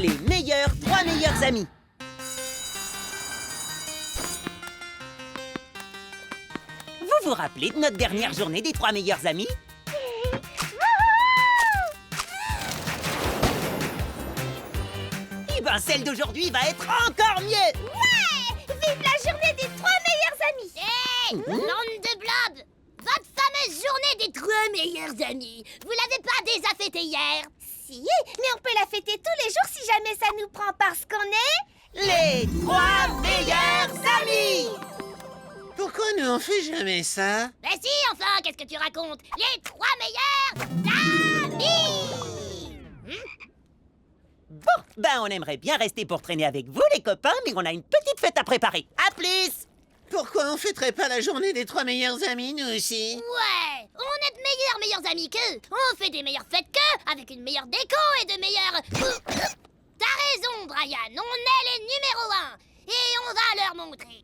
les trois meilleurs amis. Vous vous rappelez de notre dernière journée des 3 meilleurs amis? Eh ben, celle d'aujourd'hui va être encore mieux! Ouais! Vive la journée des 3 meilleurs amis! Hé! Bande de blobs! Votre fameuse journée des 3 meilleurs amis, vous l'avez pas déjà fêtée hier? Si, mais on peut la fêter tous les jours si jamais ça nous prend parce qu'on est... Les 3 meilleurs amis! Pourquoi nous on fait jamais ça? Ben si, enfin, qu'est-ce que tu racontes? Les 3 meilleurs amis! Bon, ben on aimerait bien rester pour traîner avec vous les copains, mais on a une petite fête à préparer. À plus! Pourquoi on fêterait pas la journée des 3 meilleurs amis, nous aussi? Ouais, on est de meilleurs amis qu'eux. On fait des meilleures fêtes qu'eux, avec une meilleure déco et de meilleurs... T'as raison, Brian, on est les numéros 1. Et on va leur montrer.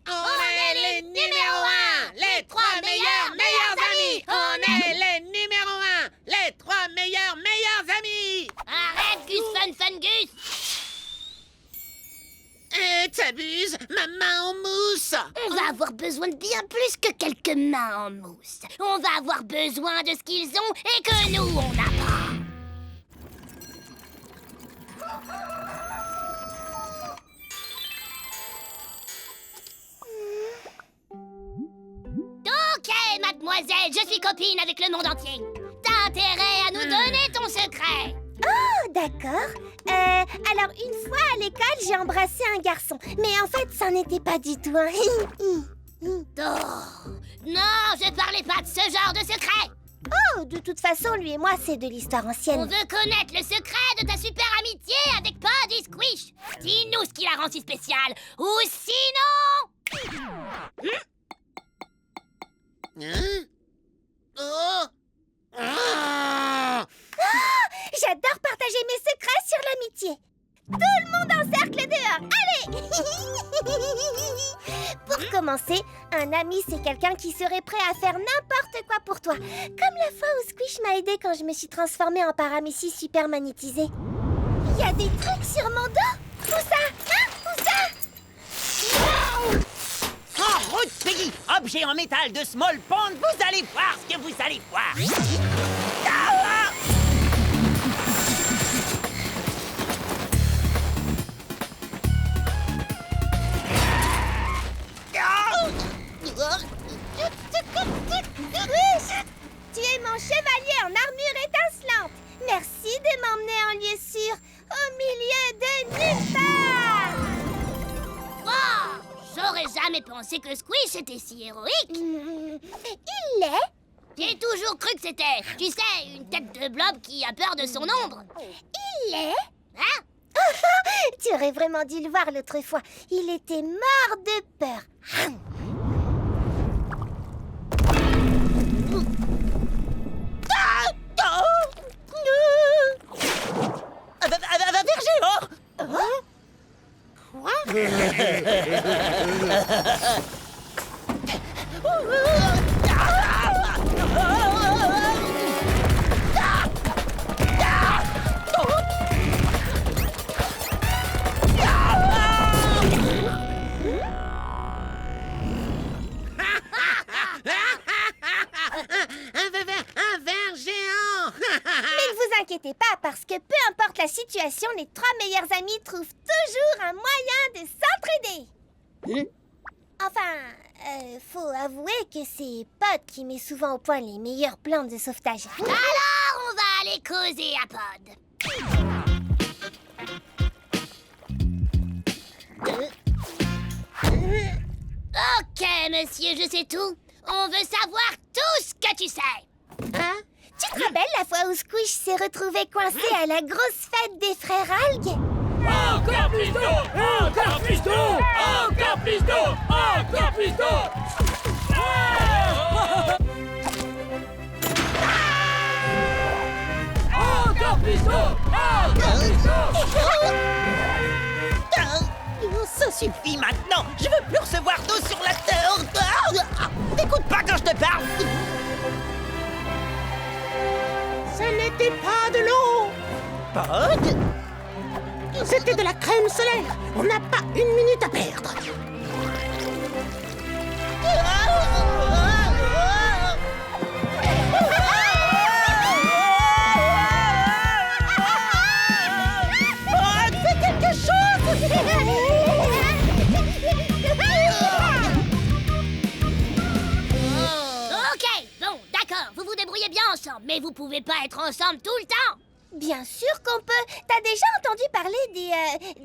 On est les numéros 1, les 3 meilleurs amis. On est les numéros 1, les 3 meilleurs amis. Arrête, Gus Fun Gus. Eh, t'abuses, ma main en mousse. On va avoir besoin de bien plus que quelques mains en mousse. On va avoir besoin de ce qu'ils ont et que nous, on n'a pas. Ok, mademoiselle, je suis copine avec le monde entier. T'as intérêt à nous donner ton secret. Oh, d'accord. Alors, une fois à l'école, j'ai embrassé un garçon. Mais en fait, ça n'était pas du tout un... Oh, non, je parlais pas de ce genre de secret. Oh, de toute façon, lui et moi, c'est de l'histoire On ancienne. veut connaître le secret de ta super amitié avec Buddy Squish. Dis-nous ce qui la rend si spéciale. Ou sinon... Hein? Oh! Ah! J'adore partager mes secrets sur l'amitié. Tout le monde en cercle dehors. Allez! Pour commencer, un ami, c'est quelqu'un qui serait prêt à faire n'importe quoi pour toi. Comme la fois où Squish m'a aidé quand je me suis transformée en paramécie super magnétisée. Il y a des trucs sur mon dos. Où ça? Hein? Où ça? En route, Peggy! Objet en métal de Small Pond, vous allez voir ce que vous allez voir! Ah! Squish, tu es mon chevalier en armure étincelante. Merci de m'emmener en lieu sûr, au milieu de nulle part. Wow, j'aurais jamais pensé que Squish était si héroïque. Il l'est. J'ai toujours cru que c'était, tu sais, une tête de blob qui a peur de son ombre. Il l'est. Hein? Tu aurais vraiment dû le voir l'autre fois. Il était mort de peur. Vergéor! Un ver géant. Mais ne vous inquiétez pas, parce que peu importe la situation, les 3 meilleurs amis trouvent toujours un moyen de s'entraider. Enfin, faut avouer que c'est Pod qui met souvent au point les meilleurs plans de sauvetage. Alors, on va aller causer à Pod. Ok, monsieur, je sais tout. On veut savoir tout ce que tu sais. Hein? Tu te rappelles la fois où Squish s'est retrouvé coincé à la grosse fête des frères Algues? Encore plus d'eau! Encore plus d'eau! Encore plus d'eau! Encore plus d'eau! Encore plus d'eau! Encore plus d'eau! Ça suffit maintenant! Je veux plus recevoir d'eau sur la terre! T'écoutes pas quand je te parle! Ce n'était pas de l'eau. Pod? C'était de la crème solaire. On n'a pas une minute à perdre. Fais quelque chose! Ok, bon, d'accord, vous vous débrouillez bien ensemble, mais vous pouvez pas être ensemble tout le temps. Bien sûr qu'on peut. T'as déjà entendu parler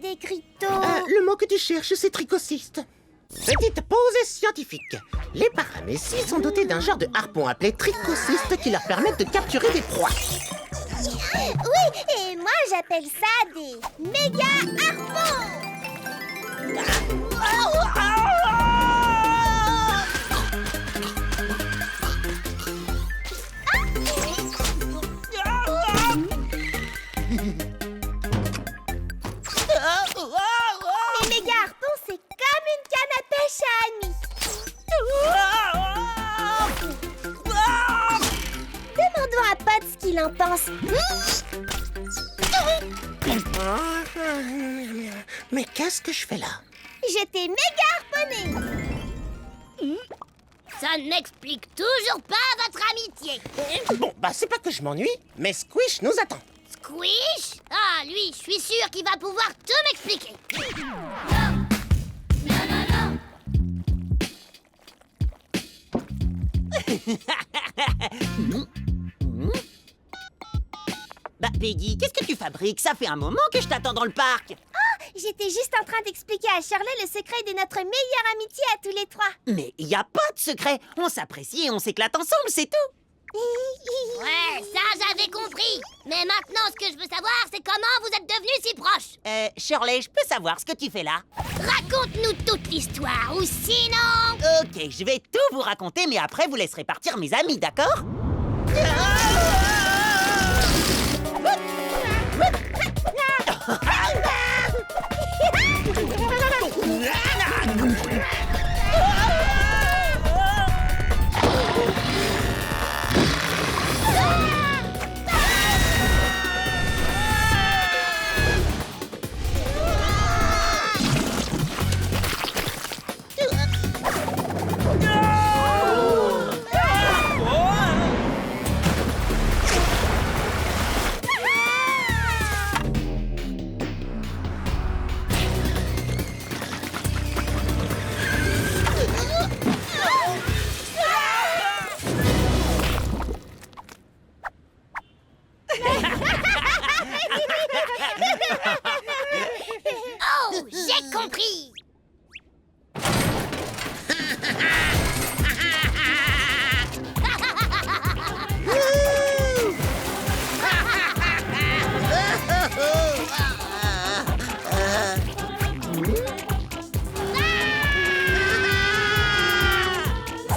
des cryptos? Le mot que tu cherches, c'est trichocystes. Petite pause scientifique. Les paramécies sont dotés d'un genre de harpon appelé trichocystes qui leur permettent de capturer des proies. Oui, et moi j'appelle ça des méga harpons. Les méga harpons, c'est comme une canne à pêche à amis. Demandons à Pod ce qu'il en pense. Mais qu'est-ce que je fais là? Je t'ai méga harponné. Ça n'explique toujours pas votre amitié. Bon, bah c'est pas que je m'ennuie, mais Squish nous attend. Squish? Ah, lui, je suis sûr qu'il va pouvoir tout m'expliquer. Bah, Peggy, qu'est-ce que tu fabriques? Ça fait un moment que je t'attends dans le parc. J'étais juste en train d'expliquer à Shirley le secret de notre meilleure amitié à tous les trois. Mais y a pas de secret. On s'apprécie et on s'éclate ensemble, c'est tout. Ouais, ça j'avais compris. Mais maintenant, ce que je veux savoir, c'est comment vous êtes devenus si proches. Shirley, je peux savoir ce que tu fais là? Raconte-nous toute l'histoire, ou sinon... Ok, je vais tout vous raconter, mais après vous laisserez partir mes amis, d'accord? Oh, j'ai compris.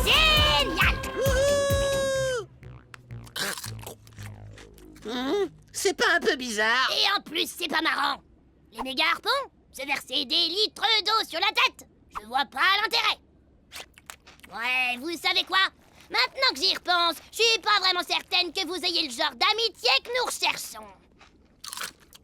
Génial. C'est pas un peu bizarre? Et en plus, c'est pas marrant. Les méga harpons, se verser des litres d'eau sur la tête. Je vois pas l'intérêt. Ouais, vous savez quoi? Maintenant que j'y repense, je suis pas vraiment certaine que vous ayez le genre d'amitié que nous recherchons.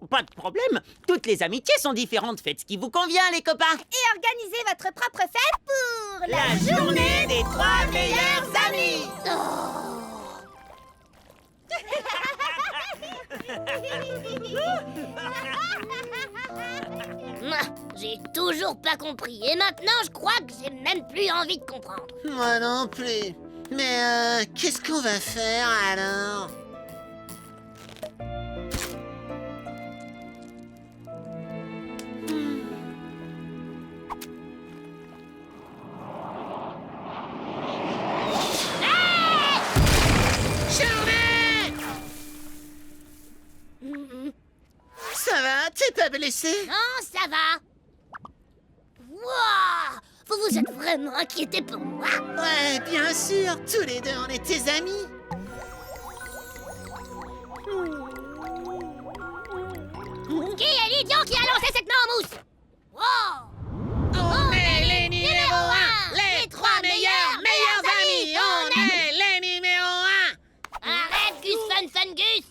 Pas de problème. Toutes les amitiés sont différentes. Faites ce qui vous convient, les copains. Et organisez votre propre fête pour La journée des 3 meilleurs amis. J'ai toujours pas compris. Et maintenant, je crois que j'ai même plus envie de comprendre. Moi non plus. Mais qu'est-ce qu'on va faire alors? Charlie! Ça va? T'es pas blessé? Non, ça va. Wouah! Vous vous êtes vraiment inquiété pour moi? Ouais, bien sûr. Tous les deux, on est tes amis. Qui est l'idiot qui a lancé cette main en mousse? Wow! On est les numéros 1, les 3 meilleurs amis. On est les numéros 1. Arrête, Gus Fun Gus!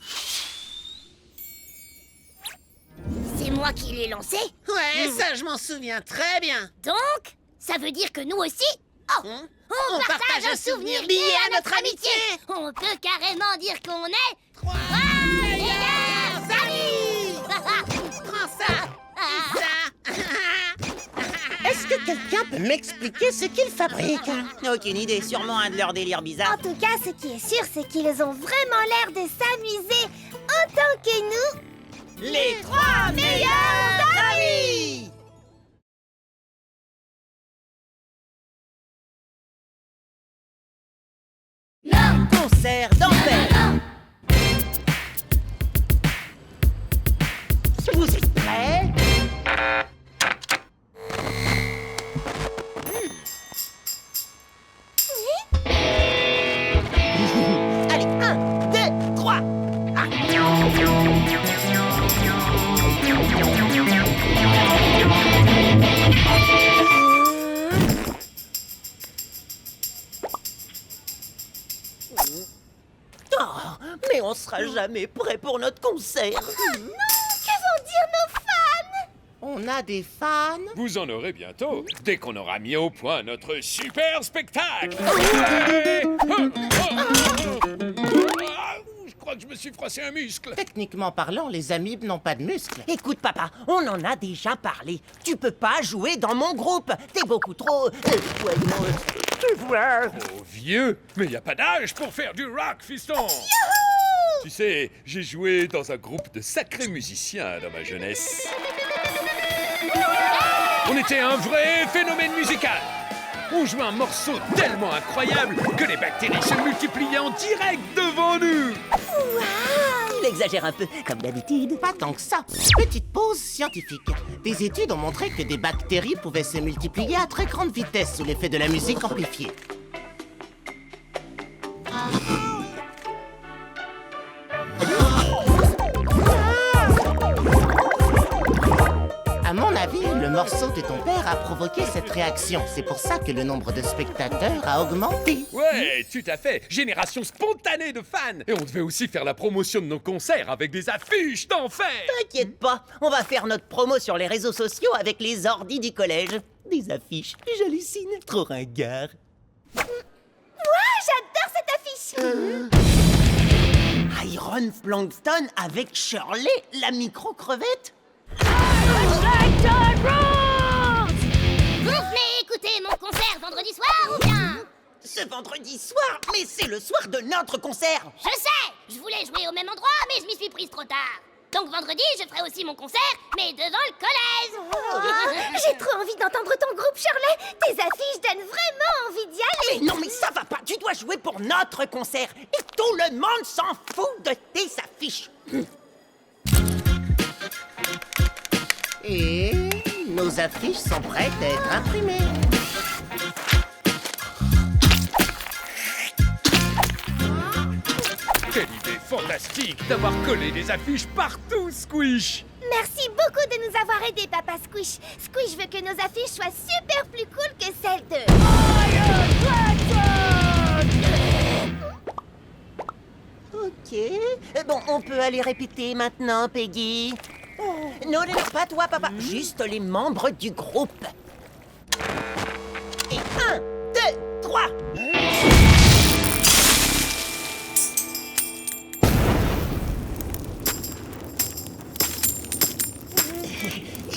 C'est moi moi qui l'ai lancé. Ouais, ça je m'en souviens très bien. Donc, ça veut dire que nous aussi... Oh, on partage un souvenir lié à notre amitié. On peut carrément dire qu'on est... Trois meilleurs amis. Prends ça. Ça. Est-ce que quelqu'un peut m'expliquer ce qu'ils fabriquent? Aucune idée, sûrement un de leurs délires bizarres. En tout cas, ce qui est sûr, c'est qu'ils ont vraiment l'air de s'amuser autant que nous. Les trois meilleurs amis! Concert d'enfer! Vous êtes prêts? Allez, 1, 2, 3! Oh, mais on sera jamais prêt pour notre concert. Que vont dire nos fans? On a des fans? Vous en aurez bientôt, dès qu'on aura mis au point notre super spectacle. Ouais. Ah, je crois que je me suis froissé un muscle. Techniquement parlant, les amibes n'ont pas de muscles. Écoute, papa, on en a déjà parlé. Tu peux pas jouer dans mon groupe. T'es beaucoup trop... tu vois... Oh, vieux, mais y a pas d'âge pour faire du rock, fiston. Tu sais, j'ai joué dans un groupe de sacrés musiciens dans ma jeunesse. On était un vrai phénomène musical. On jouait un morceau tellement incroyable que les bactéries se multipliaient en direct devant nous. Il exagère un peu, comme d'habitude. Pas tant que ça. Petite pause scientifique. Des études ont montré que des bactéries pouvaient se multiplier à très grande vitesse sous l'effet de la musique amplifiée. À mon avis, le morceau de ton père a provoqué cette réaction. C'est pour ça que le nombre de spectateurs a augmenté. Ouais, tout à fait. Génération spontanée de fans. Et on devait aussi faire la promotion de nos concerts avec des affiches d'enfer. T'inquiète pas, on va faire notre promo sur les réseaux sociaux avec les ordis du collège. Des affiches, j'hallucine, trop ringard. J'adore cette affiche. Iron Plankton avec Shirley, la micro-crevette. Vous venez écouter mon concert vendredi soir ou bien? Ce vendredi soir, mais c'est le soir de notre concert. Je sais, je voulais jouer au même endroit, mais je m'y suis prise trop tard. Donc vendredi, je ferai aussi mon concert, mais devant le collège. J'ai trop envie d'entendre ton groupe, Shirley. Tes affiches donnent vraiment envie d'y aller. Mais non, mais ça va pas, tu dois jouer pour notre concert. Et tout le monde s'en fout de tes affiches. Et nos affiches sont prêtes à être imprimées. Quelle idée fantastique d'avoir collé des affiches partout, Squish. Merci beaucoup de nous avoir aidés, Papa Squish. Squish veut que nos affiches soient super plus cool que celles de... Ok. Bon, on peut aller répéter maintenant, Peggy. Non, non, pas toi, papa. Juste les membres du groupe. Et 1, 2, 3.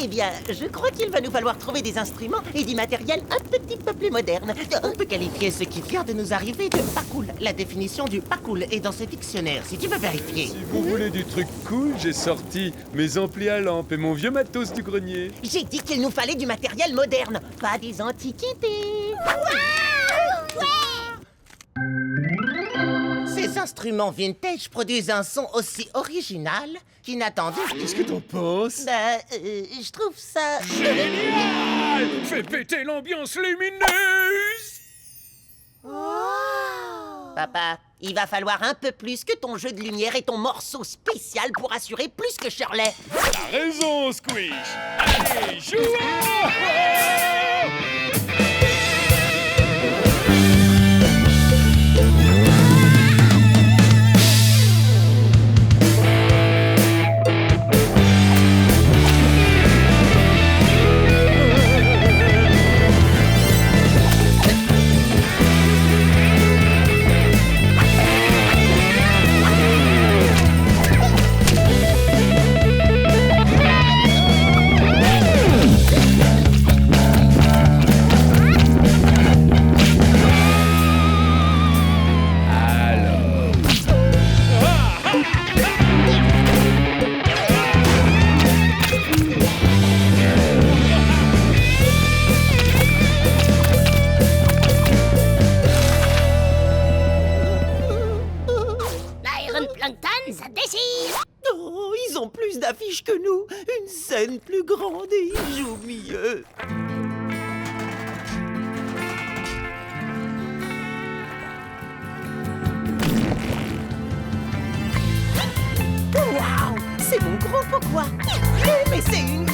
Eh bien, je crois qu'il va nous falloir trouver des instruments et du matériel un petit peu plus moderne. On peut qualifier ce qui vient de nous arriver de pas cool. La définition du pas cool est dans ce dictionnaire, si tu veux vérifier. Si vous voulez du truc cool, j'ai sorti mes amplis à lampe et mon vieux matos du grenier. J'ai dit qu'il nous fallait du matériel moderne, pas des antiquités. Ces instruments vintage produisent un son aussi original qu'inattendu. Qu'est-ce que t'en penses? Je trouve ça... Génial! Fais péter l'ambiance lumineuse! Papa, il va falloir un peu plus que ton jeu de lumière et ton morceau spécial pour assurer plus que Shirley. T'as raison, Squish! Allez, jouons! scène plus grande et il joue mieux. Waouh, c'est mon groupe ou quoi? Mais c'est une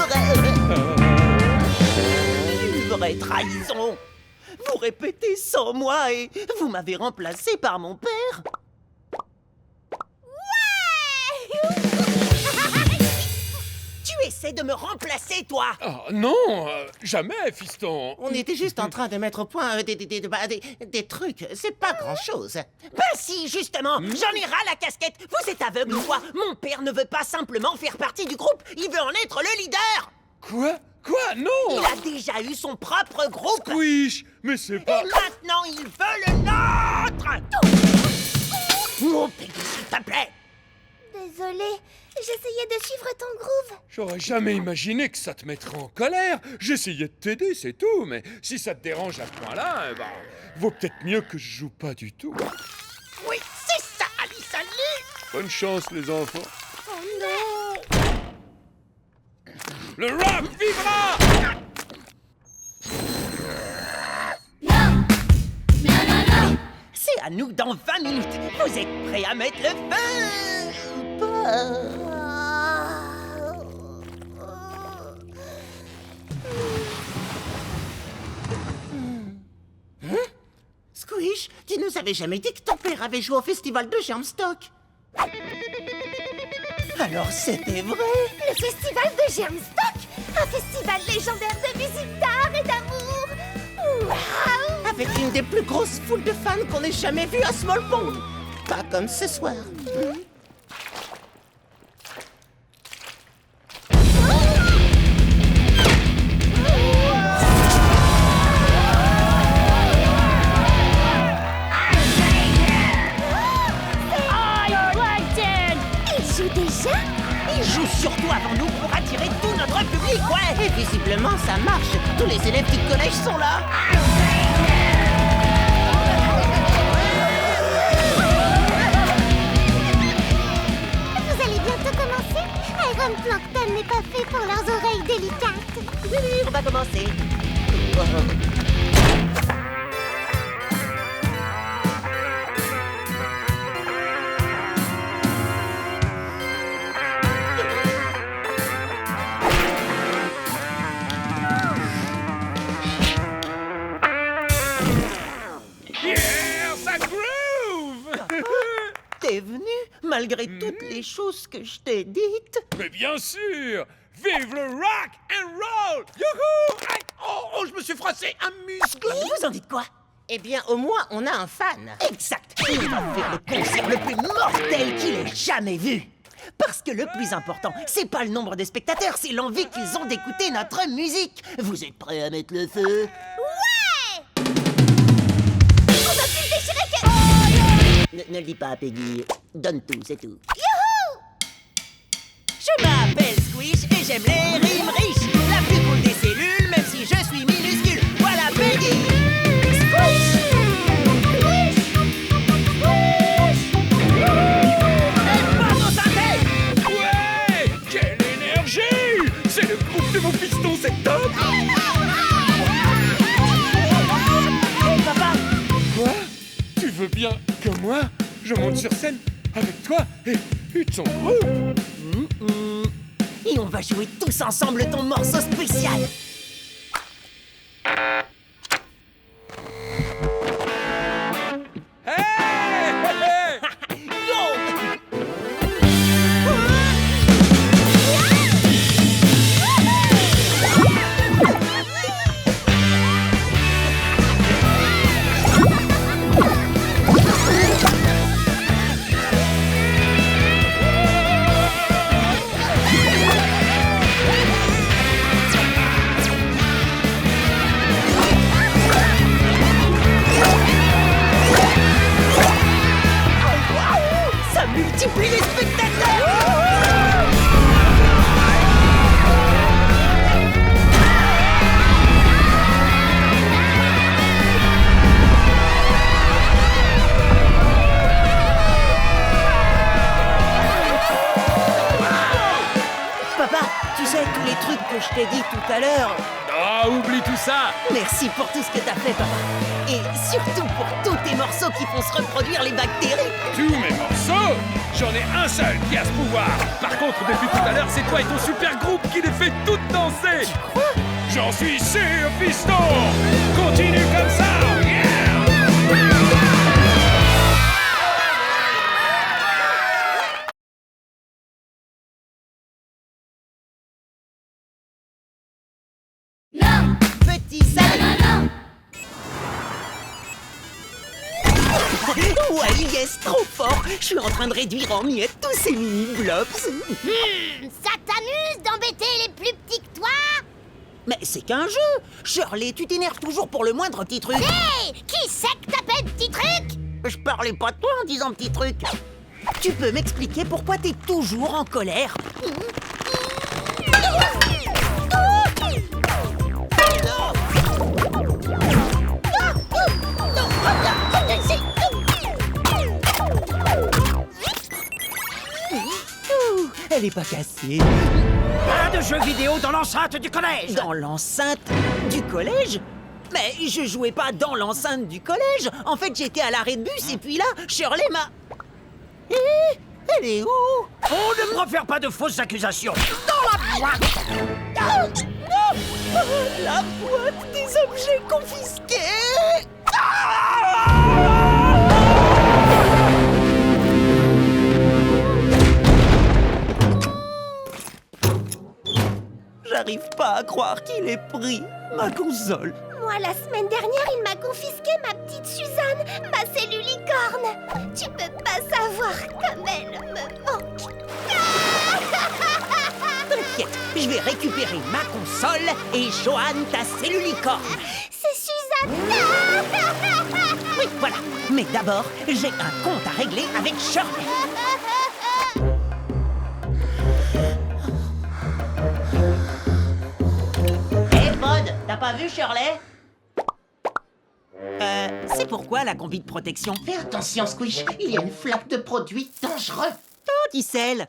vraie trahison. Vous répétez sans moi et vous m'avez remplacé par mon père. Tu essaies de me remplacer, toi? Oh non, jamais, fiston. On était juste en train de mettre au point des trucs. C'est pas grand-chose. Ben si, justement, j'en ai ras la casquette. Vous êtes aveugle ou quoi? Mon père ne veut pas simplement faire partie du groupe, il veut en être le leader. Quoi? Quoi? Non! Il a déjà eu son propre groupe. Squish, mais c'est pas... Et maintenant, il veut le nôtre. Oh, Peggy, s'il te plaît. Désolée, j'essayais de suivre ton groove. J'aurais jamais imaginé que ça te mettrait en colère. J'essayais de t'aider, c'est tout, mais si ça te dérange à ce point-là, eh ben, vaut peut-être mieux que je joue pas du tout. Oui, c'est ça, Alice, allez. Bonne chance, les enfants. Oh non! Le rock vivra! C'est à nous dans 20 minutes. Vous êtes prêts à mettre le feu ou pas? Squish, tu nous avais jamais dit que ton père avait joué au festival de Germstock. Alors c'était vrai? Le festival de Germstock, un festival légendaire de musique, d'art et d'amour. Waouh! Avec une des plus grosses foules de fans qu'on ait jamais vues à Small Pond. Pas comme ce soir. Il joue déjà? Il joue surtout avant nous pour attirer tout notre public, ouais. Et visiblement, ça marche. Tous les élèves du collège sont là. Vous allez bientôt commencer? Iron Plankton n'est pas fait pour leurs oreilles délicates. Oui, on va commencer. Yeah, ça groove! T'es venu malgré toutes les choses que je t'ai dites? Mais bien sûr! Vive le rock and roll! Youhou! Aïe! Oh, je me suis froissé un muscle! Vous en dites quoi? Eh bien, au moins, on a un fan. Exact. Il va faire le concert le plus mortel qu'il ait jamais vu. Parce que le plus important, c'est pas le nombre de spectateurs, c'est l'envie qu'ils ont d'écouter notre musique. Vous êtes prêts à mettre le feu? Ouais! On va plus déchirer que... Ne le dis pas à Peggy. Donne tout, c'est tout. Youhou! Je m'appelle Squish et j'aime les rimes riches. La plus cool des cellules, même si je suis minuscule. Voilà Peggy. Ouais! Quelle énergie! C'est le groupe de vos pistons, c'est top! Papa, Quoi? Tu veux bien que moi, je monte sur scène avec toi et ton groupe? et on va jouer tous ensemble ton morceau spécial. Hey! Yo! les trucs que je t'ai dit tout à l'heure. Ah, oublie tout ça. Merci pour tout ce que t'as fait, papa. Et surtout pour tous tes morceaux qui font se reproduire les bactéries. Tous mes morceaux, j'en ai un seul qui a ce pouvoir. Par contre, depuis tout à l'heure, c'est toi et ton super groupe qui les fait toutes danser. J'en suis sûr, Fiston. Continue comme ça. Non, Petit salé. non. Ouais, yes, trop fort. Je suis en train de réduire en miettes tous ces mini-blobs. Ça t'amuse d'embêter les plus petits que toi? Mais c'est qu'un jeu. Shirley, tu t'énerves toujours pour le moindre petit truc. Hé, qui c'est que t'appelles petit truc? Je parlais pas de toi en disant petit truc. Tu peux m'expliquer pourquoi t'es toujours en colère? Ouh, elle est pas cassée. Pas de jeux vidéo dans l'enceinte du collège. Dans l'enceinte du collège? Mais je jouais pas dans l'enceinte du collège. En fait, j'étais à l'arrêt de bus et puis là, Shirley m'a... elle est où? On ne profère pas de fausses accusations. Dans la boîte. Ah, non! La boîte des objets confisqués! J'arrive pas à croire qu'il ait pris ma console. Moi, la semaine dernière, il m'a confisqué ma petite Suzanne, ma cellulicorne. Tu peux pas savoir comme elle me manque. T'inquiète, je vais récupérer ma console et Joanne ta cellulicorne. C'est Suzanne. Oui, voilà. Mais d'abord, j'ai un compte à régler avec Shirley. Hé, Pod, t'as pas vu Shirley? C'est pourquoi la combi de protection? Fais attention, Squish, il y a une flaque de produits dangereux. Oh, Ticelle.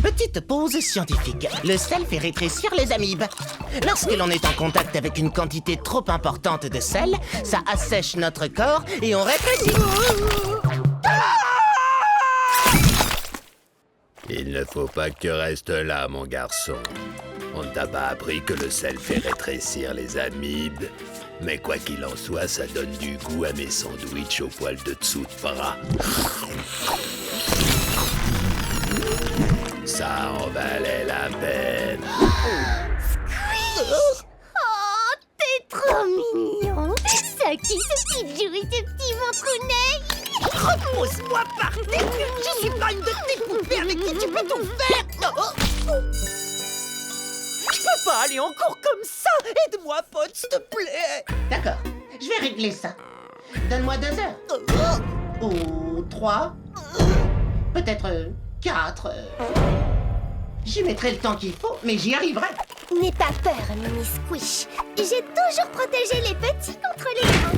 Petite pause scientifique. Le sel fait rétrécir les amibes. Lorsque l'on est en contact avec une quantité trop importante de sel, ça assèche notre corps et on rétrécit. Il ne faut pas que tu restes là, mon garçon. On ne t'a pas appris que le sel fait rétrécir les amibes. Mais quoi qu'il en soit, ça donne du goût à mes sandwichs au poil de dessous de bras. Ça en valait la peine. Oh, t'es trop mignon. Ça qui ce petit Jou et ce petit ventrounet. Repose-moi par terre. Je suis pas une de tes poupées avec qui tu peux tout faire. Oh. Je peux pas aller en cours comme ça. Aide-moi, Pod, s'il te plaît. D'accord, je vais régler ça. Donne-moi 2 heures. Ou 3. Peut-être 4. J'y mettrai le temps qu'il faut, mais j'y arriverai. N'aie pas peur, Mini Squish. J'ai toujours protégé les petits contre les grands.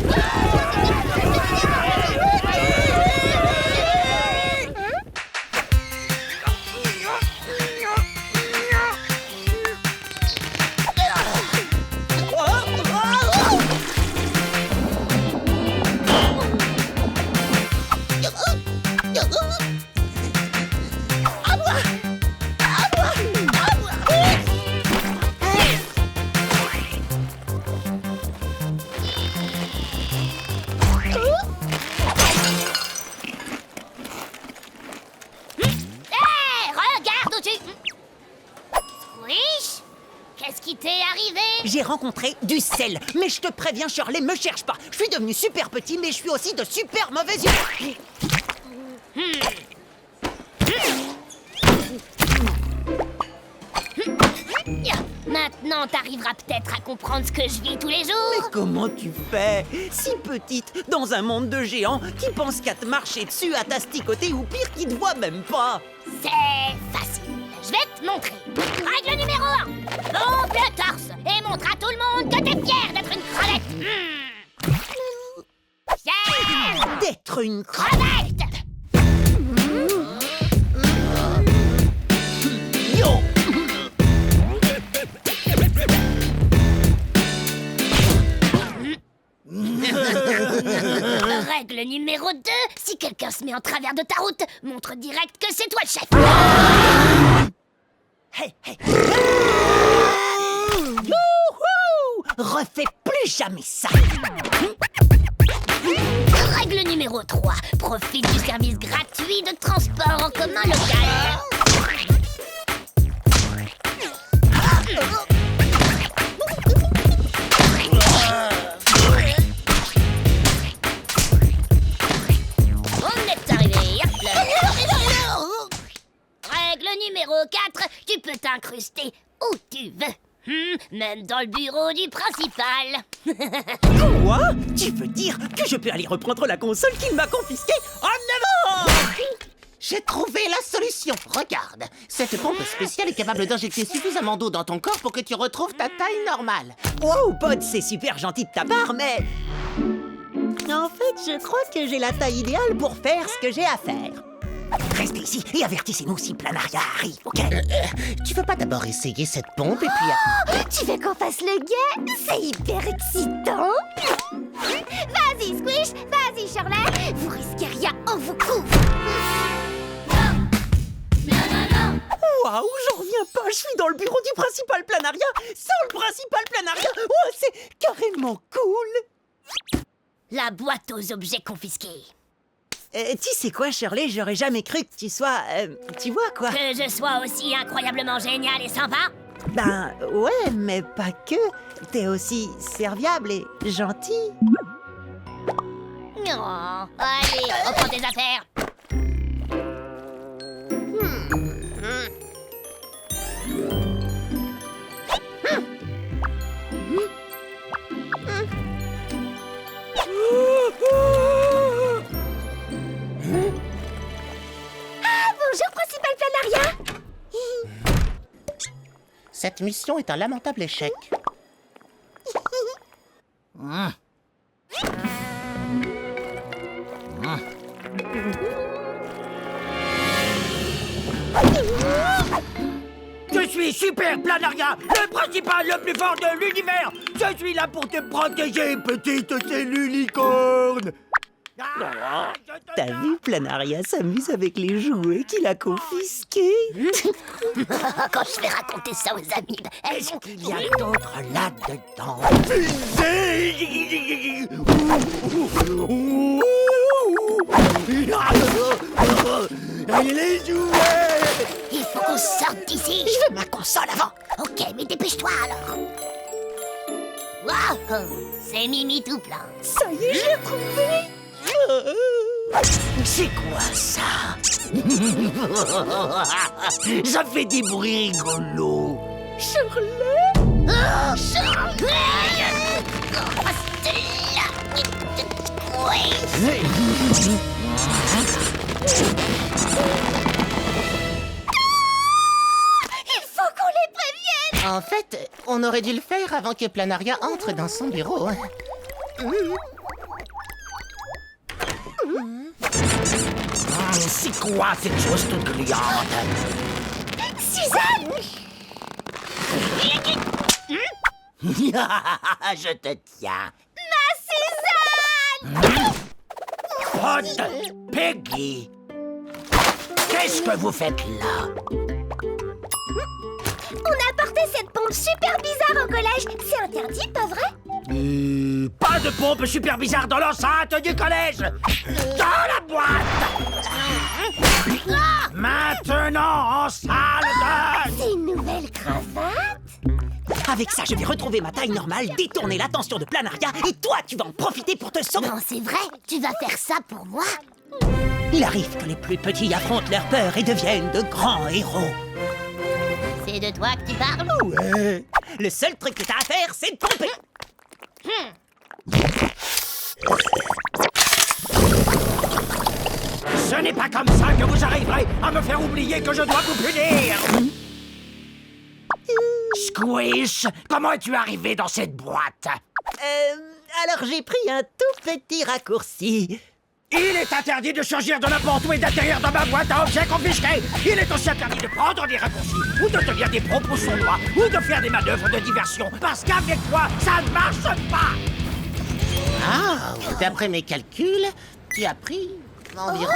Qu'est-ce qui t'est arrivé? J'ai rencontré du sel. Mais je te préviens, Shirley, me cherche pas. Je suis devenu super petit, mais je suis aussi de super mauvaise humeur. Maintenant, t'arriveras peut-être à comprendre ce que je vis tous les jours. Mais comment tu fais? Si petite, dans un monde de géants qui pensent qu'à te marcher dessus, à t'asticoter ou pire, qui te voient même pas. C'est facile. Je vais te montrer. Règle numéro 1. Pompe le torse et montre à tout le monde que t'es fier d'être une crevette. Fier D'être une crevette. Yo! Règle numéro 2, si quelqu'un se met en travers de ta route, montre direct que c'est toi le chef. Hey, hey. Youhou! Refais plus jamais ça. Règle numéro 3, profite du service gratuit de transport en commun local. On est arrivé, hop là. Règle numéro 4, tu peux t'incruster où tu veux. Même dans le bureau du principal. Quoi? Tu veux dire que je peux aller reprendre la console qu'il m'a confisquée? En avant! J'ai trouvé la solution. Regarde, cette pompe spéciale est capable d'injecter suffisamment d'eau dans ton corps pour que tu retrouves ta taille normale. Wow, Pod, c'est super gentil de ta part, mais... En fait, je crois que j'ai la taille idéale pour faire ce que j'ai à faire. Restez ici et avertissez-nous si Planaria arrive, ok? Tu veux pas d'abord essayer cette pompe et puis... Tu veux qu'on fasse le guet? C'est hyper excitant! Vas-y, Squish! Vas-y, Shirley! Vous risquez rien, on vous couvre! Waouh, j'en reviens pas, je suis dans le bureau du principal Planaria, sans le principal Planaria. Oh, c'est carrément cool. La boîte aux objets confisqués. Tu sais quoi, Shirley, j'aurais jamais cru que tu sois... tu vois, quoi. Que je sois aussi incroyablement génial et sympa. Ben, ouais, mais pas que. T'es aussi serviable et gentil. Non. Allez, reprends tes affaires. Bonjour, principal Planaria! Cette mission est un lamentable échec. Je suis Super Planaria, le principal le plus fort de l'univers. Je suis là pour te protéger, petite cellule licorne. T'as vu, Planaria s'amuse avec les jouets qu'il a confisqués. Quand je vais raconter ça aux amis, elles vont... Il y a d'autres là-dedans. Les jouets! Il faut qu'on sorte d'ici. Je veux ma console avant. Ok, mais dépêche-toi alors. Wow, c'est Mimi tout plein. Ça y est, j'ai trouvé. C'est quoi ça? Ça fait des bruits rigolos. Shirley? Oh, Shirley! Il faut qu'on les prévienne! En fait, on aurait dû le faire avant que Planaria entre dans son bureau. C'est quoi cette chose toute criante? Suzanne! Je te tiens. Ma Suzanne! Pod, Peggy, qu'est-ce que vous faites là? On a porté cette pompe super bizarre au collège. C'est interdit, pas vrai? Pas de pompe super bizarre dans l'enceinte du collège. Dans la boîte. Maintenant en salle de... C'est une nouvelle cravate? Avec ça, je vais retrouver ma taille normale, détourner l'attention de Planaria, et toi, tu vas en profiter pour te sauver. Non, c'est vrai, tu vas faire ça pour moi? Il arrive que les plus petits affrontent leur peur et deviennent de grands héros. C'est de toi que tu parles? Ouais. Le seul truc que t'as à faire, c'est de pomper. Ce n'est pas comme ça que vous arriverez à me faire oublier que je dois vous punir. Squish, comment es-tu arrivé dans cette boîte? Alors j'ai pris un tout petit raccourci. Il est interdit de surgir de n'importe où et d'atterrir dans ma boîte à objets confisqués. Il est aussi interdit de prendre des raccourcis, ou de tenir des propos sournois, ou de faire des manœuvres de diversion, parce qu'avec toi, ça ne marche pas. Ah, d'après mes calculs, Tu as pris environ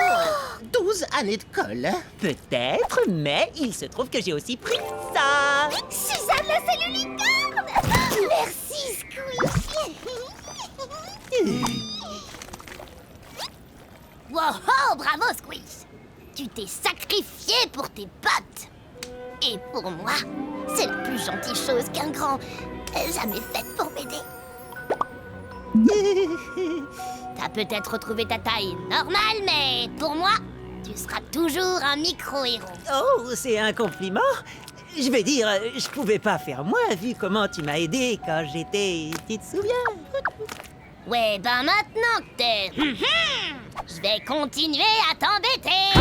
12 années de colle. Peut-être, mais il se trouve que j'ai aussi pris ça. Suzanne la cellule licorne. Merci, Squeak. Wow, bravo, Squeeze! Tu t'es sacrifié pour tes potes. Et pour moi, c'est la plus gentille chose qu'un grand ait jamais faite pour m'aider. T'as peut-être retrouvé ta taille normale, mais pour moi, tu seras toujours un micro-héros. Oh, c'est un compliment. Je vais dire, je pouvais pas faire moins vu comment tu m'as aidé quand j'étais... Tu te souviens? Ouais, ben maintenant que t'es... je vais continuer à t'embêter.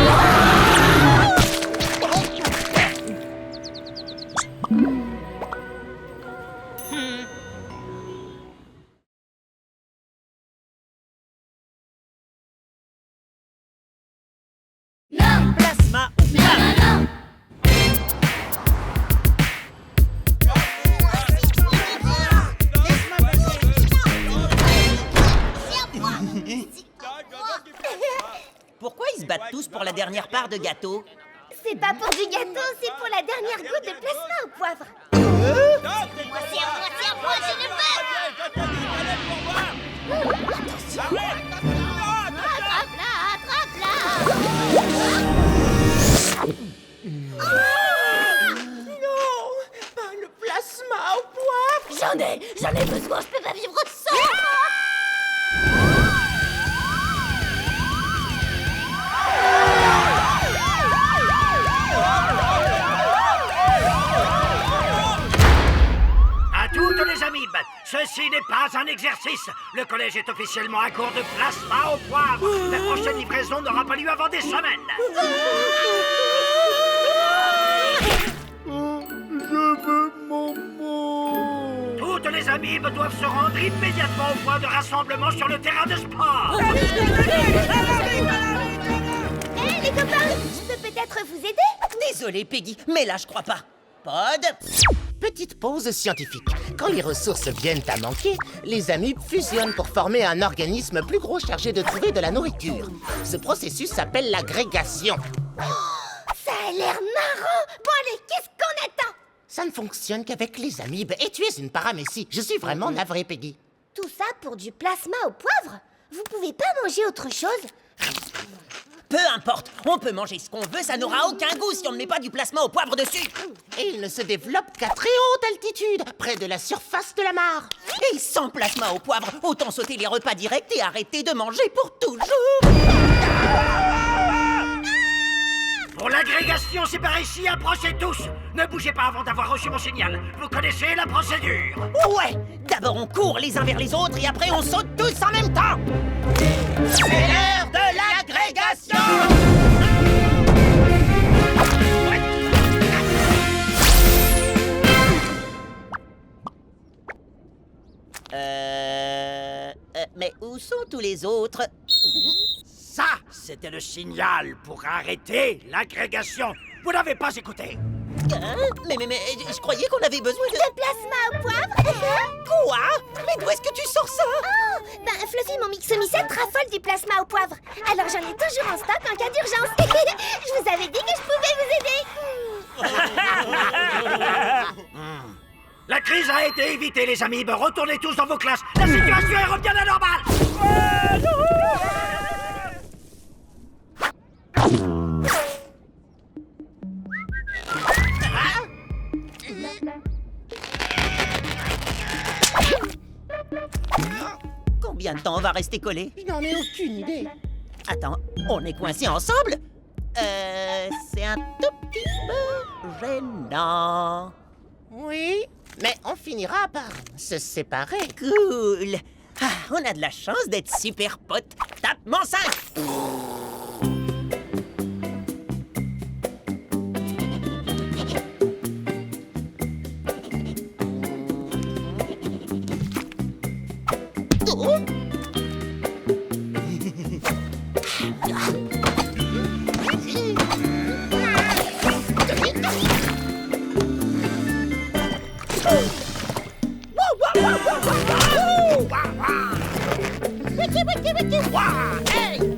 Plasma au poivre. Pourquoi ils se battent tous pour la dernière part de gâteau? C'est pas pour du gâteau, c'est pour la dernière goutte de plasma au poivre. Voici à moi, je ne peux. Attrape-la. Non, pas le plasma au poivre. J'en ai besoin, je peux pas vivre sans. À toutes les amibes, ceci n'est pas un exercice. Le collège est officiellement à court de plasma au poivre. La prochaine livraison n'aura pas lieu avant des semaines. Toutes les amibes doivent se rendre immédiatement au point de rassemblement sur le terrain de sport. Hé, les copains, je peux peut-être vous aider? Désolé, Peggy, mais là, je crois pas. Pod. Petite pause scientifique. Quand les ressources viennent à manquer, les amibes fusionnent pour former un organisme plus gros chargé de trouver de la nourriture. Ce processus s'appelle l'agrégation. Ça a l'air marrant. Bon allez, qu'est-ce qu'on attend? Ça ne fonctionne qu'avec les amibes. Et tu es une paramécie. Je suis vraiment navré, Peggy. Tout ça pour du plasma au poivre? Vous pouvez pas manger autre chose? Peu importe, on peut manger ce qu'on veut, ça n'aura aucun goût si on ne met pas du plasma au poivre dessus. Et il ne se développe qu'à très haute altitude, près de la surface de la mare. Et sans plasma au poivre, autant sauter les repas directs et arrêter de manger pour toujours. Pour l'agrégation, c'est par ici, approchez tous. Ne bougez pas avant d'avoir reçu mon signal. Vous connaissez la procédure. Ouais, d'abord on court les uns vers les autres et après on saute tous en même temps. C'est l'heure de l'agrégation. Mais où sont tous les autres? Ça, c'était le signal pour arrêter l'agrégation. Vous n'avez pas écouté. Hein? Mais je croyais qu'on avait besoin de... De plasma au poivre? Quoi? Mais d'où est-ce que tu sors ça? Oh, ben Fluffy, mon mixomicette raffole du plasma au poivre. Alors j'en ai toujours en stock en cas d'urgence. Je vous avais dit que je pouvais vous aider. La crise a été évitée, les amibes. Retournez tous dans vos classes. La situation est revenue à la normale. Combien de temps on va rester collés? Je n'en ai aucune idée. Attends, on est coincés ensemble? C'est un tout petit peu gênant. Oui, mais on finira par se séparer. Cool. Ah, on a de la chance d'être super potes. Tape mon 5. Wiki, wiki, wiki. Hey!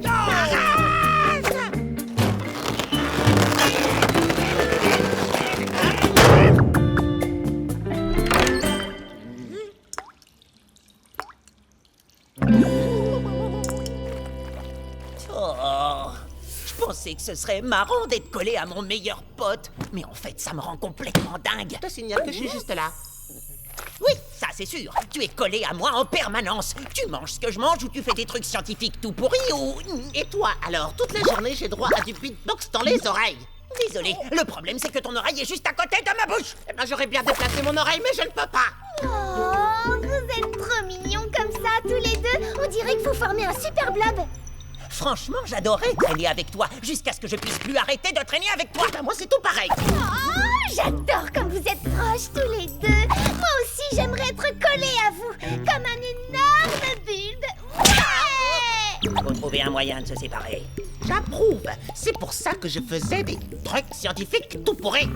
pensais que ce serait marrant d'être collé à mon meilleur pote. Mais en fait, ça me rend complètement dingue. Je te signale que je suis juste là. Oui, ça c'est sûr. Tu es collé à moi en permanence. Tu manges ce que je mange ou tu fais des trucs scientifiques tout pourris ou... Et toi, alors, toute la journée, j'ai droit à du beatbox dans les oreilles. Désolé, le problème c'est que ton oreille est juste à côté de ma bouche. Eh ben, j'aurais bien déplacé mon oreille, mais je ne peux pas. Oh, vous êtes trop mignons comme ça, tous les deux. On dirait que vous formez un super blob. Franchement, j'adorais traîner avec toi, jusqu'à ce que je puisse plus arrêter de traîner avec toi. Ben, moi, c'est tout pareil. Oh, j'adore quand vous êtes proches tous les deux. Moi aussi, j'aimerais être collée à vous, comme un énorme bulbe. Ouais! Faut trouver un moyen de se séparer. J'approuve. C'est pour ça que je faisais des trucs scientifiques tout pourris.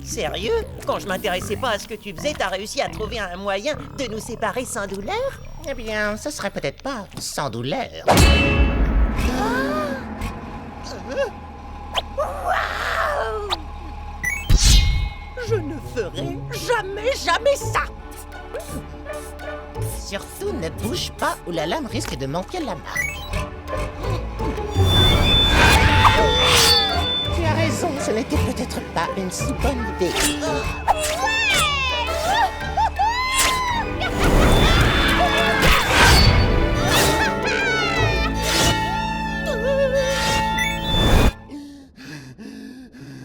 Sérieux? Quand je m'intéressais pas à ce que tu faisais, t'as réussi à trouver un moyen de nous séparer sans douleur? Eh bien, ce serait peut-être pas sans douleur. Je ne ferai jamais ça! Surtout, ne bouge pas ou la lame risque de manquer la marque. Tu as raison, ce n'était peut-être pas une si bonne idée.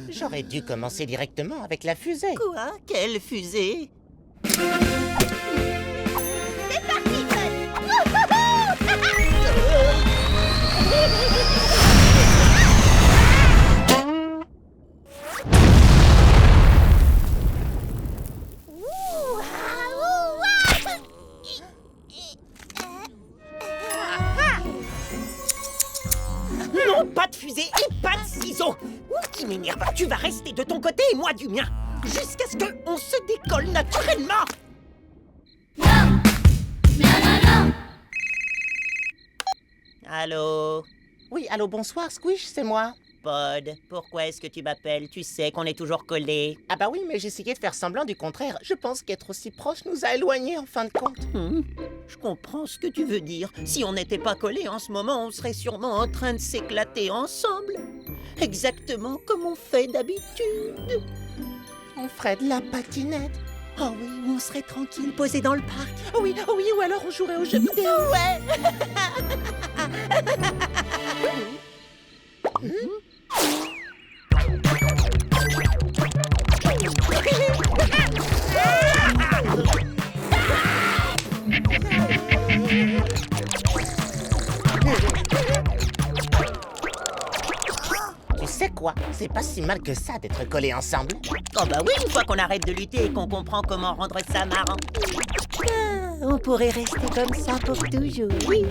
J'aurais dû commencer directement avec la fusée. Quoi? Quelle fusée? C'est parti, Non, pas de fusée et pas de ciseaux! Qui m'énerve, tu vas rester de ton côté et moi du mien! Jusqu'à ce qu'on se décolle naturellement! Allô? Oui, allô, bonsoir, Squish, c'est moi. Pod, pourquoi est-ce que tu m'appelles? Tu sais qu'on est toujours collés. Ah bah oui, mais j'essayais de faire semblant du contraire. Je pense qu'être aussi proche nous a éloignés en fin de compte. Je comprends ce que tu veux dire. Si on n'était pas collés en ce moment, on serait sûrement en train de s'éclater ensemble. Exactement comme on fait d'habitude. On ferait de la patinette. Oh oui, on serait tranquille, posé dans le parc. Oh oui, ou alors on jouerait aux jeux vidéo. Ouais. Tu sais quoi? C'est pas si mal que ça d'être collés ensemble. Oh bah oui, une fois qu'on arrête de lutter et qu'on comprend comment rendre ça marrant. On pourrait rester comme ça pour toujours. Oui.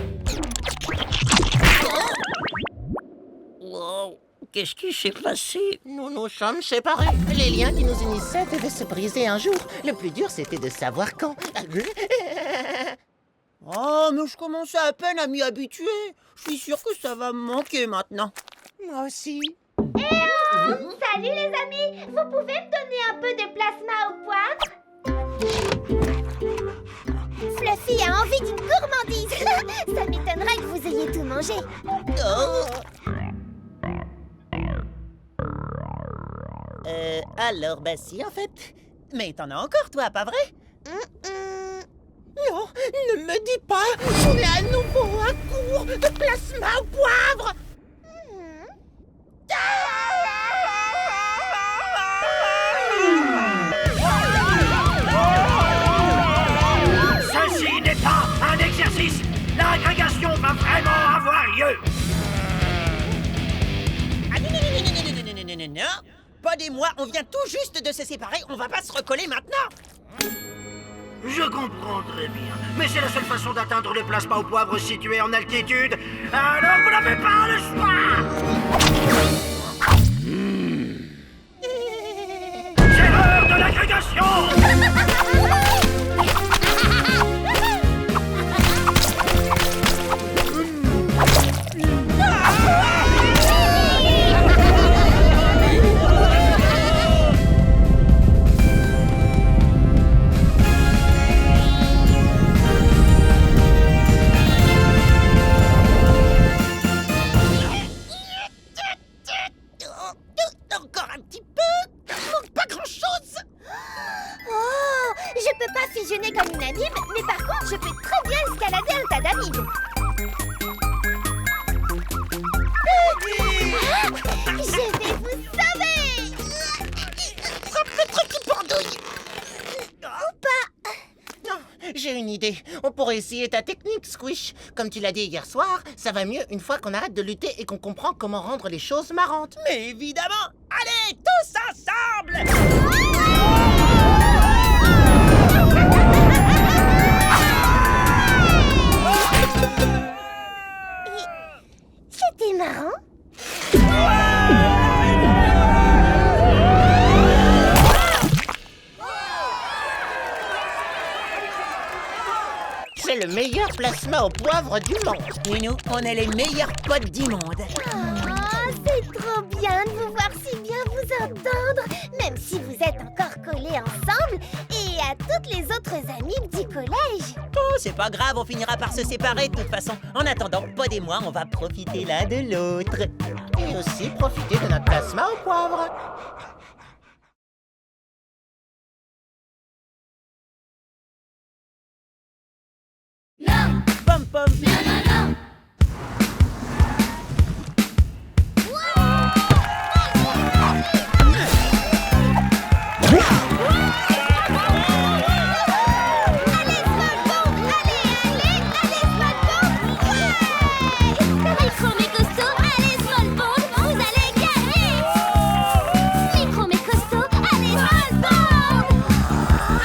Wow, qu'est-ce qui s'est passé? Nous nous sommes séparés. Les liens qui nous unissaient devaient se briser un jour. Le plus dur, c'était de savoir quand. Oh, mais je commençais à peine à m'y habituer. Je suis sûre que ça va me manquer maintenant. Moi aussi. Salut les amis! Vous pouvez me donner un peu de plasma au poivre? Fluffy a envie d'une gourmandise! Ça m'étonnerait que vous ayez tout mangé. Alors, bah si, en fait. Mais t'en as encore, toi, pas vrai? Non, ne me dis pas. On est à nouveau à court de plasma au poivre. Ceci n'est pas un exercice. L'agrégation va vraiment avoir lieu. Ah non. Pod et moi, on vient tout juste de se séparer, on va pas se recoller maintenant. Je comprends très bien, mais c'est la seule façon d'atteindre le plasma au poivre situé en altitude. Alors vous n'avez pas le choix. C'est l'heure de l'agrégation. Je peux pas fusionner comme une amibe, mais par contre, je peux très bien escalader un tas d'amibes. Je vais vous sauver! Le truc qui pendouille. Ou pas. Non, j'ai une idée. On pourrait essayer ta technique, Squish. Comme tu l'as dit hier soir, ça va mieux une fois qu'on arrête de lutter et qu'on comprend comment rendre les choses marrantes. Mais évidemment. Allez, tous ensemble. C'était marrant. C'est le meilleur plasma au poivre du monde. Et nous, on est les meilleurs potes du monde. Oh, c'est trop bien de vous voir si bien vous entendre, même si vous êtes encore collés ensemble, et à toutes les autres amibes du collège. Oh, c'est pas grave, on finira par se séparer de toute façon. En attendant, Pod et moi, on va profiter l'un de l'autre. Et aussi profiter de notre plasma au poivre. Pom pom. Micro mais costaud, allez Small Bond, vous allez gagner. Micro mais costaud, allez Small Bond.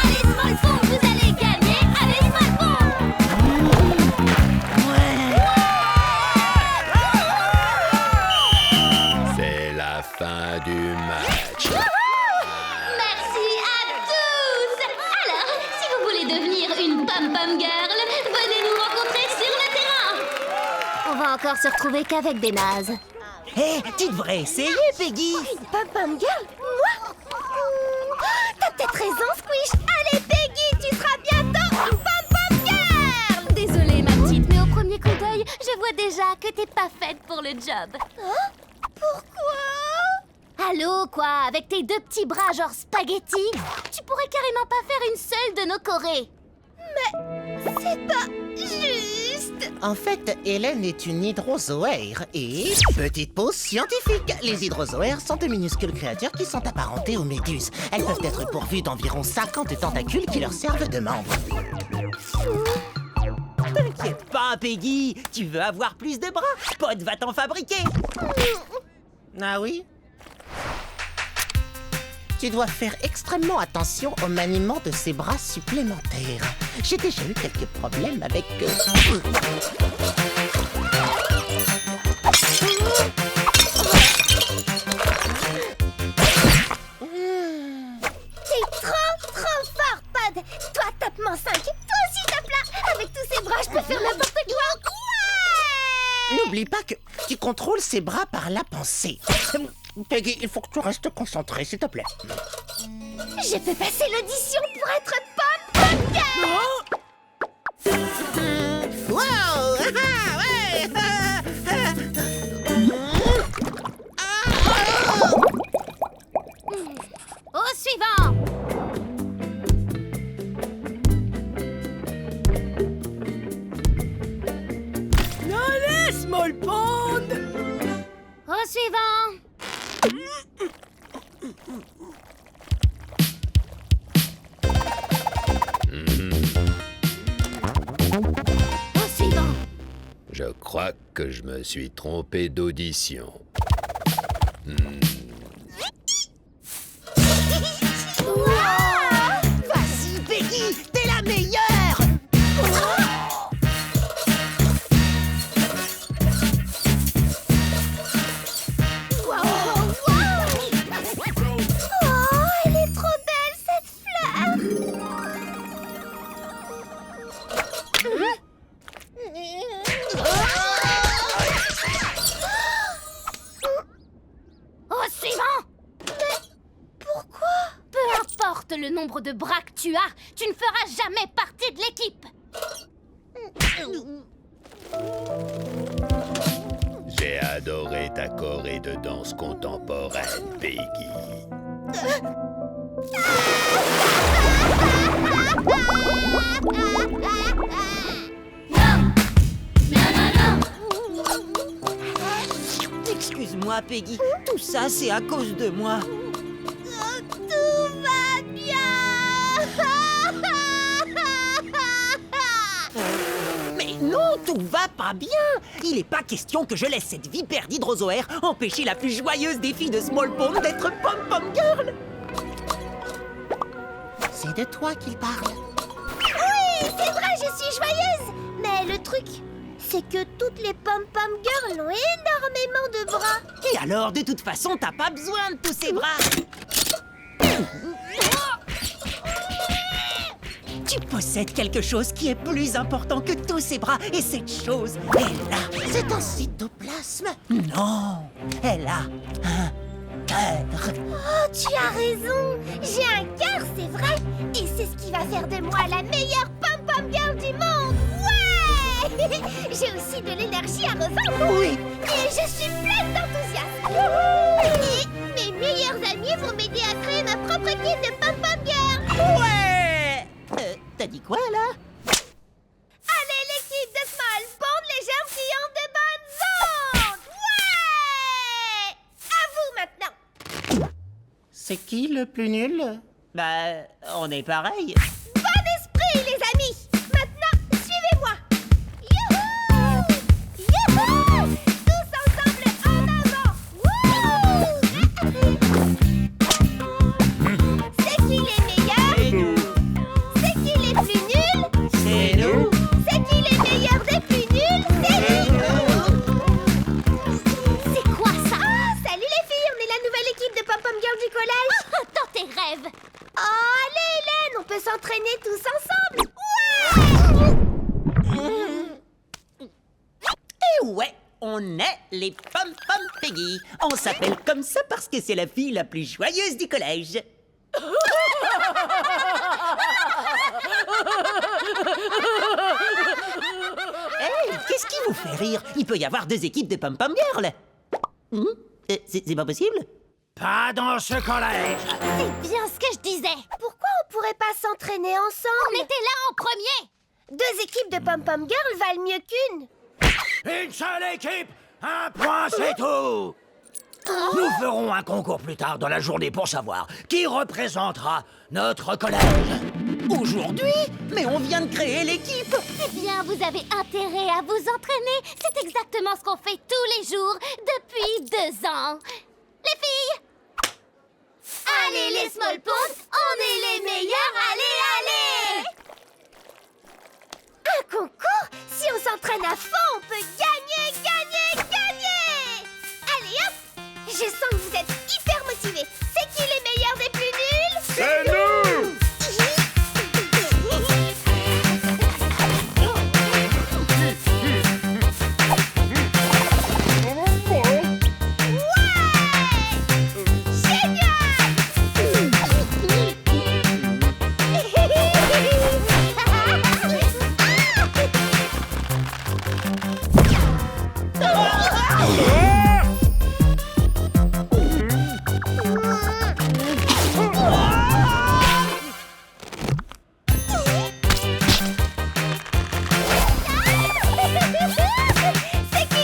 Allez Small Bond, vous allez gagner. Allez Small Bond. C'est la fin du match. Merci à tous. Alors, si vous voulez devenir une pom-pom girl, venez nous rencontrer sur le terrain. On va encore se retrouver qu'avec des nazes. Hé, tu devrais essayer, Peggy. Une pom-pom girl? Moi? T'as peut-être raison, Squish. Allez, Peggy, tu seras bientôt une pom-pom girl. Désolée, ma petite, mais au premier coup d'œil, je vois déjà que t'es pas faite pour le job. Hein? Pourquoi? Allô, quoi? Avec tes deux petits bras genre spaghetti, tu pourrais carrément pas faire une seule de nos chorés. C'est pas juste. En fait, Hélène est une hydrozoaire et... Petite pause scientifique. Les hydrozoaires sont de minuscules créatures qui sont apparentées aux méduses. Elles peuvent être pourvues d'environ 50 tentacules qui leur servent de membres. T'inquiète pas, Peggy. Tu veux avoir plus de bras? Pod va t'en fabriquer. Ah oui? Tu dois faire extrêmement attention au maniement de ces bras supplémentaires. J'ai déjà eu quelques problèmes avec... T'es trop fort, Pod. Toi, tape-moi 5. Toi aussi, tape-la. Avec tous ces bras, je peux faire n'importe quoi. Ouais. N'oublie pas que tu contrôles ces bras par la pensée. Peggy, il faut que tu restes concentrée, s'il te plaît. Je peux passer l'audition pour être pom-pom girl. Wow! Ah, ouais! Au suivant. Allez, Small Pond. Au suivant. Au suivant. Je crois que je me suis trompé d'audition. Vas-y, Peggy, t'es la meilleure. Oh, elle est trop belle, cette fleur. Au suivant. Pourquoi? Peu importe le nombre de bras que tu as, tu ne feras jamais partie de l'équipe. J'ai adoré ta choré de danse contemporaine, Peggy. pas, Peggy. Tout ça, c'est à cause de moi. Tout va bien. Mais non, tout va pas bien. Il est pas question que je laisse cette vipère d'hydrozoaire empêcher la plus joyeuse des filles de Small Pond d'être Pom-Pom Girl. C'est de toi qu'il parle. Oui, c'est vrai, je suis joyeuse. Mais le truc, c'est que toutes les Pom-Pom Girls ont énormément de bras. Et alors, de toute façon, t'as pas besoin de tous ces bras. Tu possèdes quelque chose qui est plus important que tous ces bras. Et cette chose est là. C'est un cytoplasme. Non, elle a un cœur. Oh, tu as raison. J'ai un cœur, c'est vrai. Et c'est ce qui va faire de moi la meilleure Pom-Pom Girl du monde. Ouais. J'ai aussi de l'énergie à revendre. Oui. Et je suis pleine d'enthousiasme. Et mes meilleurs amis vont m'aider à créer ma propre équipe de Pom-Pom Girl. Ouais. T'as dit quoi, là? Allez, l'équipe de Small Pond, les germes qui ont de bonnes ondes. Ouais. À vous maintenant. C'est qui le plus nul? Bah, on est pareil. Bon esprit, les amis. Maintenant, suivez-moi. Youhou! Youhou! Tous ensemble en avant. Wouh! C'est qui les meilleurs? C'est qui les plus nuls? C'est nous. C'est qui les meilleurs des plus nuls? C'est nous! C'est quoi ça? Ah, salut les filles, on est la nouvelle équipe de Pom-Pom Girl du collège. Dans tes rêves. Oh, allez Hélène, on peut s'entraîner tous ensemble. Ouais! Et ouais, on est les Pom-Pom Peggy. On s'appelle comme ça parce que c'est la fille la plus joyeuse du collège. Hey, qu'est-ce qui vous fait rire? Il peut y avoir deux équipes de Pom-Pom Girl. C'est pas possible? Pas dans ce collège. C'est bien ce que je disais. Pourquoi on pourrait pas s'entraîner On ensemble? était là en premier. Deux équipes de Pom-Pom Girl valent mieux qu'une. Une seule équipe, un point, c'est tout. Nous ferons un concours plus tard dans la journée pour savoir qui représentera notre collège. Aujourd'hui? Mais on vient de créer l'équipe. Eh bien, vous avez intérêt à vous entraîner. C'est exactement ce qu'on fait tous les jours depuis 2 ans. Les filles! Allez, les Small Pond, on est les meilleurs, allez, allez! Un concours? Si on s'entraîne à fond, on peut gagner, gagner, gagner! Allez hop! Je sens que vous êtes hyper motivés. C'est qui les meilleurs des plus nuls? C'est nous! C'est qui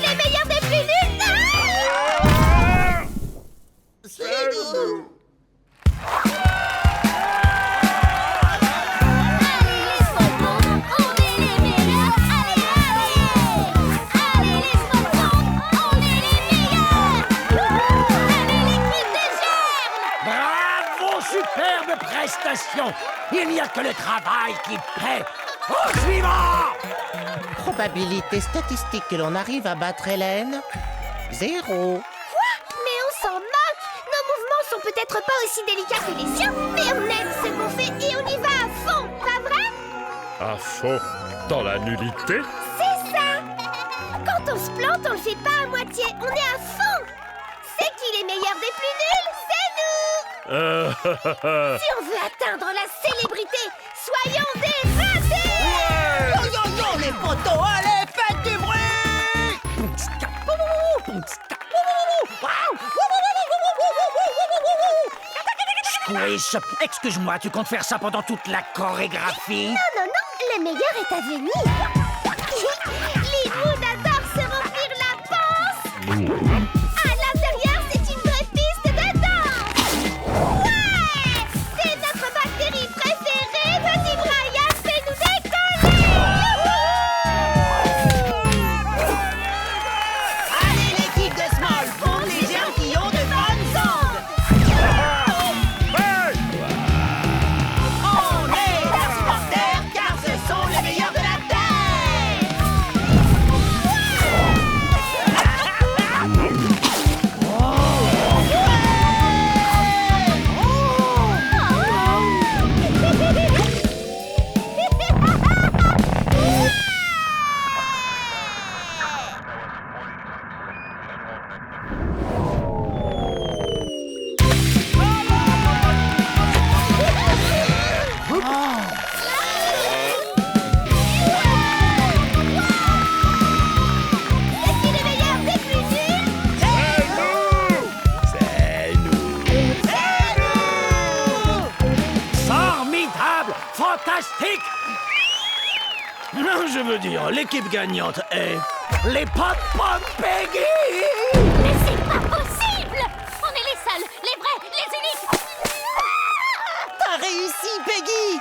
les meilleurs des plus nuls? Allez, les Small Pond, on est les meilleurs, allez, allez! Allez, les Small Pond, on est les meilleurs! Allez, l'équipe des germes! Bravo, superbe prestation. Il n'y a que le travail qui paie. Au suivant. Probabilité statistique que l'on arrive à battre Hélène? 0. Mais on s'en moque! Nos mouvements sont peut-être pas aussi délicats que les siens, mais on aime ce qu'on fait et on y va à fond, pas vrai? À fond dans la nullité? C'est ça! Quand on se plante, on le fait pas à moitié, on est à fond! C'est qui les meilleurs des plus nuls? C'est nous! Si on veut atteindre la célébrité, soyons des ratés! Yo yo yo les potos, allez, faites du bruit! Squish, excuse-moi, tu comptes faire ça pendant toute la chorégraphie? Non, non, non, le meilleur est à venir! Les moons adorent se remplir la panse! À l'intérieur formidable, fantastique. Non, je veux dire, l'équipe gagnante est... les Pom-Pom Peggy. Mais c'est pas possible! On est les seuls, les vrais, les uniques! T'as réussi, Peggy!